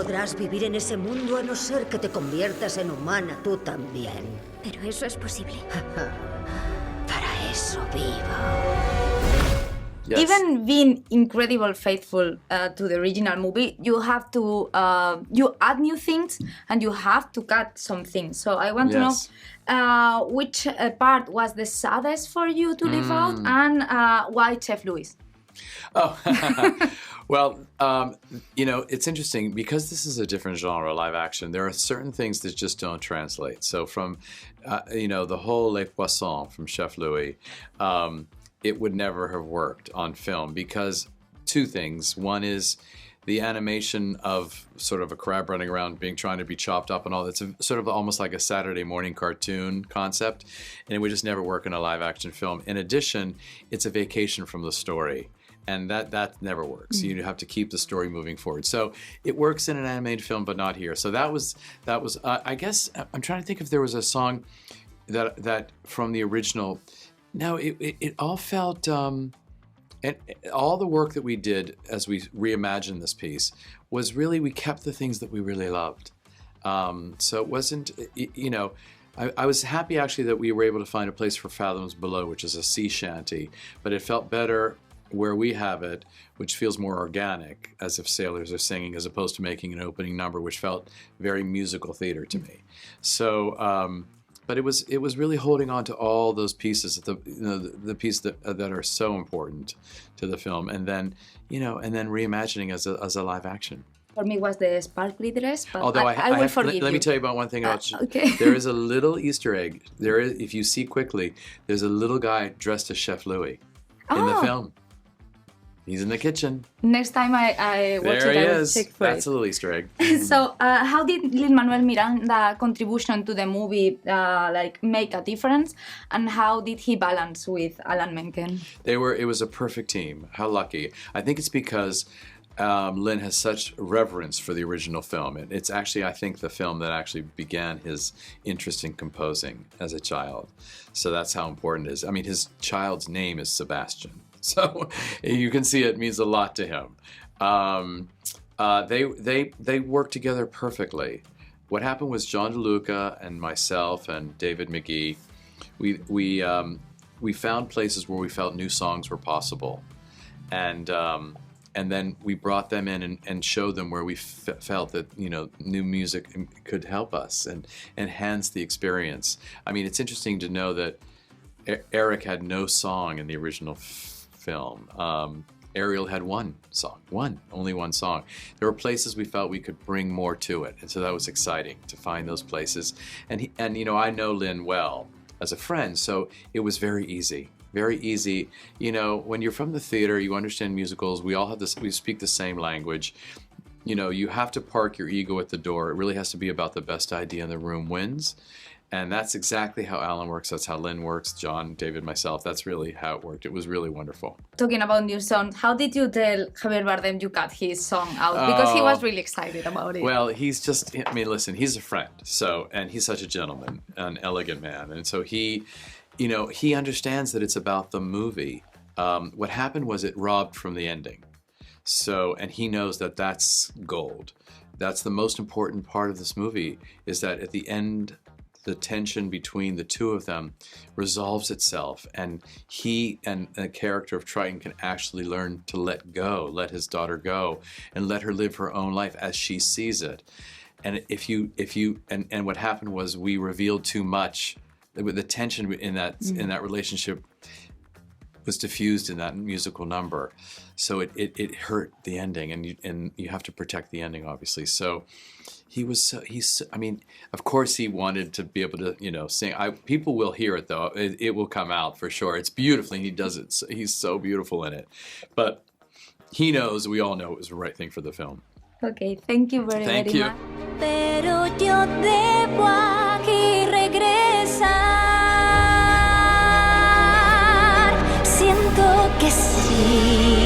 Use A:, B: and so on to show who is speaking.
A: podrás vivir en ese mundo a no ser que te conviertas en humana tú también.
B: Pero eso es posible.
A: Para eso vivo.
C: Yes.
D: Even being incredibly faithful to the original movie, you have to you add new things and you have to cut some things. So I want to know which part was the saddest for you to leave out, and why Chef Louis?
C: Oh, well, it's interesting because this is a different genre, live action. There are certain things that just don't translate. So from, the whole Les Poissons from Chef Louis, it would never have worked on film because two things. One is the animation of sort of a crab running around trying to be chopped up and all. It's sort of almost like a Saturday morning cartoon concept, and it would just never work in a live action film. In addition, it's a vacation from the story. And that never works. You have to keep the story moving forward. So it works in an animated film, but not here. So that was. I guess I'm trying to think if there was a song that from the original. No, it all felt. And all the work that we did as we reimagined this piece was really we kept the things that we really loved. So it wasn't. I was happy actually that we were able to find a place for Fathoms Below, which is a sea shanty, but it felt better where we have it, which feels more organic, as if sailors are singing, as opposed to making an opening number, which felt very musical theater to me. So, but it was really holding on to all those pieces, the pieces that are so important to the film, and then reimagining as a live action.
D: For me, it was the sparkly dress, but
C: Although
D: I will forgive you.
C: Let me tell you about one thing about
D: okay.
C: There is a little Easter egg. There is, if you see quickly, there's a little guy dressed as Chef Louis in the film. He's in the kitchen.
D: Next time I watch
C: there
D: it, I will
C: is.
D: check for
C: That's
D: it.
C: a little Easter egg.
D: So, how did Lin-Manuel Miranda's contribution to the movie make a difference, and how did he balance with Alan Menken?
C: It was a perfect team. How lucky. I think it's because Lin has such reverence for the original film. It's actually, I think, the film that actually began his interest in composing as a child. So that's how important it is. I mean, his child's name is Sebastian. So you can see it means a lot to him. They worked together perfectly. What happened was John DeLuca and myself and David McGee, we found places where we felt new songs were possible, and then we brought them in and showed them where we felt that new music could help us and enhance the experience. I mean, it's interesting to know that Eric had no song in the original film. Ariel had only one song. There were places we felt we could bring more to it, and so that was exciting to find those places. And I know Lin well as a friend, so it was very easy. Very easy. When you're from the theater, you understand musicals. We all have this. We speak the same language. You have to park your ego at the door. It really has to be about the best idea in the room wins. And that's exactly how Alan works. That's how Lin works, John, David, myself. That's really how it worked. It was really wonderful.
D: Talking about new songs, how did you tell Javier Bardem you cut his song out? Because he was really excited about it.
C: Well, listen, he's a friend. And he's such a gentleman, an elegant man. And so he understands that it's about the movie. What happened was it robbed from the ending. So, and he knows that that's gold. That's the most important part of this movie, is that at the end, the tension between the two of them resolves itself, and he and the character of Triton can actually learn to let go, let his daughter go, and let her live her own life as she sees it. And and what happened was we revealed too much. The tension in that relationship was diffused in that musical number, so it hurt the ending, and you have to protect the ending, obviously. So of course he wanted to be able to sing. People will hear it though. It will come out for sure. It's beautiful, and he does it. He's so beautiful in it, but he knows. We all know it was the right thing for the film.
D: Okay, thank you very
C: much. Thank you.
B: Pero yo debo aquí regresar. Siento que sí.